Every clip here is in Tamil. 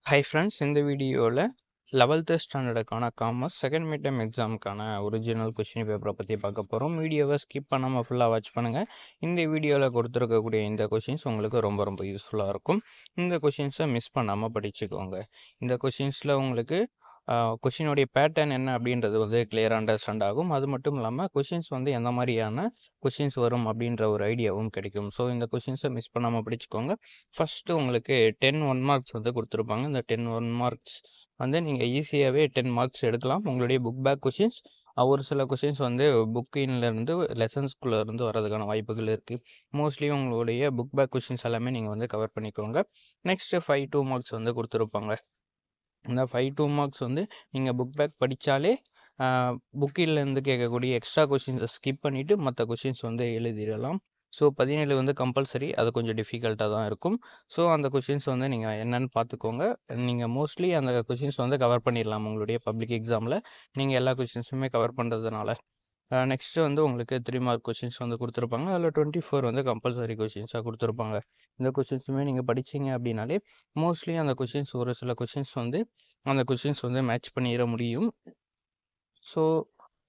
ஹை ஃப்ரெண்ட்ஸ், இந்த வீடியோவில் 11th ஸ்டாண்டர்டுக்கான காமர்ஸ் செகண்ட் மிட் டேர்ம் எக்ஸாமுக்கான ஒரிஜினல் கொஷின் பேப்பரை பற்றி பார்க்க போகிறோம். வீடியோவை ஸ்கிப் பண்ணாமல் ஃபுல்லாக வாட்ச் பண்ணுங்கள். இந்த வீடியோவில் கொடுத்துருக்கக்கூடிய இந்த கொஷின்ஸ் உங்களுக்கு ரொம்ப யூஸ்ஃபுல்லாக இருக்கும். இந்த கொஷின்ஸை மிஸ் பண்ணாமல் படிச்சுக்கோங்க. இந்த கொஷின்ஸில் உங்களுக்கு கொஷினுடைய பேட்டர்ன் என்ன அப்படின்றது வந்து கிளியராக அண்டர்ஸ்டாண்ட் ஆகும். அது மட்டும் இல்லாமல் கொஷின்ஸ் வந்து எந்த மாதிரியான கொஷின்ஸ் வரும் அப்படின்ற ஒரு ஐடியாவும் கிடைக்கும். ஸோ இந்த கொஷின்ஸை மிஸ் பண்ணாமல் படிச்சுக்கோங்க. ஃபஸ்ட்டு உங்களுக்கு 10 1 மார்க்ஸ் வந்து கொடுத்துருப்பாங்க. இந்த 10 1 மார்க்ஸ் வந்து நீங்கள் ஈஸியாகவே 10 மார்க்ஸ் எடுக்கலாம். உங்களுடைய புக் பேக் கொஷின்ஸ், ஒரு சில கொஷின்ஸ் வந்து புக்கின்லேருந்து லெசன்ஸ்குள்ளேருந்து வரதுக்கான வாய்ப்புகள் இருக்குது. மோஸ்ட்லி உங்களுடைய புக் பேக் கொஷின்ஸ் எல்லாமே நீங்கள் வந்து கவர் பண்ணிக்கோங்க. நெக்ஸ்ட்டு 5 2 மார்க்ஸ் வந்து கொடுத்துருப்பாங்க. இந்த 5 2 மார்க்ஸ் வந்து நீங்கள் புக் பேக் படித்தாலே புக்கிலேருந்து கேட்கக்கூடிய எக்ஸ்ட்ரா கொஷின்ஸை ஸ்கிப் பண்ணிவிட்டு மற்ற கொஷின்ஸ் வந்து எழுதிடலாம். ஸோ 17 வந்து கம்பல்சரி, அது கொஞ்சம் டிஃபிகல்ட்டாக தான் இருக்கும். ஸோ அந்த கொஷின்ஸ் வந்து நீங்கள் என்னென்னு பார்த்துக்கோங்க. நீங்கள் மோஸ்ட்லி அந்த கொஷின்ஸ் வந்து கவர் பண்ணிடலாம் உங்களுடைய பப்ளிக் எக்ஸாமில், நீங்கள் எல்லா கொஷின்ஸுமே கவர் பண்ணுறதுனால. நெக்ஸ்ட்டு வந்து உங்களுக்கு 3 மார்க் கொஷின்ஸ் வந்து கொடுத்துருப்பாங்க. அதில் 24 வந்து கம்பல்சரி கொஷின்ஸாக கொடுத்துருப்பாங்க. இந்த கொஷின்ஸுமே நீங்கள் படிச்சிங்க அப்படின்னாலே மோஸ்ட்லி அந்த கொஷின்ஸ், ஒரு சில கொஷின்ஸ் வந்து அந்த கொஷின்ஸ் வந்து மேட்ச் பண்ணிட முடியும். ஸோ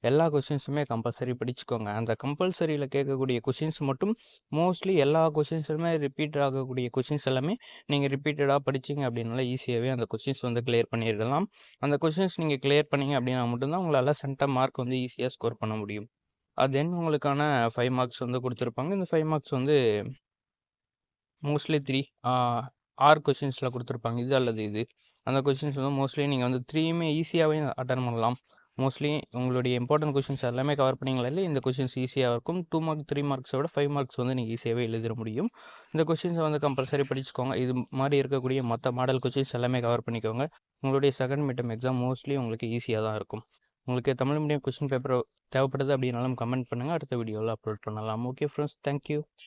எல்லா கொஷின்ஸுமே கம்பல்சரி படிச்சுக்கோங்க. அந்த கம்பல்சரியில் கேட்கக்கூடிய கொஷின்ஸ் மட்டும் மோஸ்ட்லி எல்லா கொஷின்ஸுமே ரிப்பீட் ஆகக்கூடிய கொஷின்ஸ் எல்லாமே நீங்கள் ரிப்பீட்டடாக படிச்சிங்க அப்படின்னால ஈஸியாகவே அந்த கொஷின்ஸ் வந்து கிளியர் பண்ணிடலாம். அந்த கொஷின்ஸ் நீங்கள் கிளியர் பண்ணிங்க அப்படின்னா மட்டும்தான் உங்களால் சென்டம் மார்க் வந்து ஈஸியாக ஸ்கோர் பண்ண முடியும். தென் உங்களுக்கான 5 மார்க்ஸ் வந்து கொடுத்துருப்பாங்க. இந்த 5 மார்க்ஸ் வந்து மோஸ்ட்லி 3 6 கொஷின்ஸில் கொடுத்துருப்பாங்க. இது அல்லது இது. அந்த கொஷின்ஸ் வந்து மோஸ்ட்லி நீங்கள் வந்து 3யுமே ஈஸியாகவே அட்டன் பண்ணலாம். மோஸ்ட்லி உங்களுடைய இம்பார்ட்டன்ட் கொஷின்ஸ் எல்லாமே கவர் பண்ணிங்களா இல்லை, இந்த கொஷின்ஸ் ஈஸியாக இருக்கும். 2 மார்க் 3 மார்க்ஸை விட 5 மார்க்ஸ் வந்து நீங்கள் ஈஸியாகவே எழுதிட முடியும். இந்த கொஷின்ஸை வந்து கம்பல்சரி படிச்சுக்கோங்க. இது மாதிரி இருக்கக்கூடிய மற்ற மாடல் கொஷின்ஸ் எல்லாமே கவர் பண்ணிக்கோங்க. உங்களுடைய second mid term exam mostly உங்களுக்கு ஈஸியாக தான் இருக்கும். உங்களுக்கு தமிழ் மீடியம் கொஷின் பேப்பர் தேவைப்படுது அப்படின்னாலும் கமெண்ட் பண்ணுங்கள். அடுத்த வீடியோவில் அப்லோட் பண்ணலாம். Okay friends, thank you.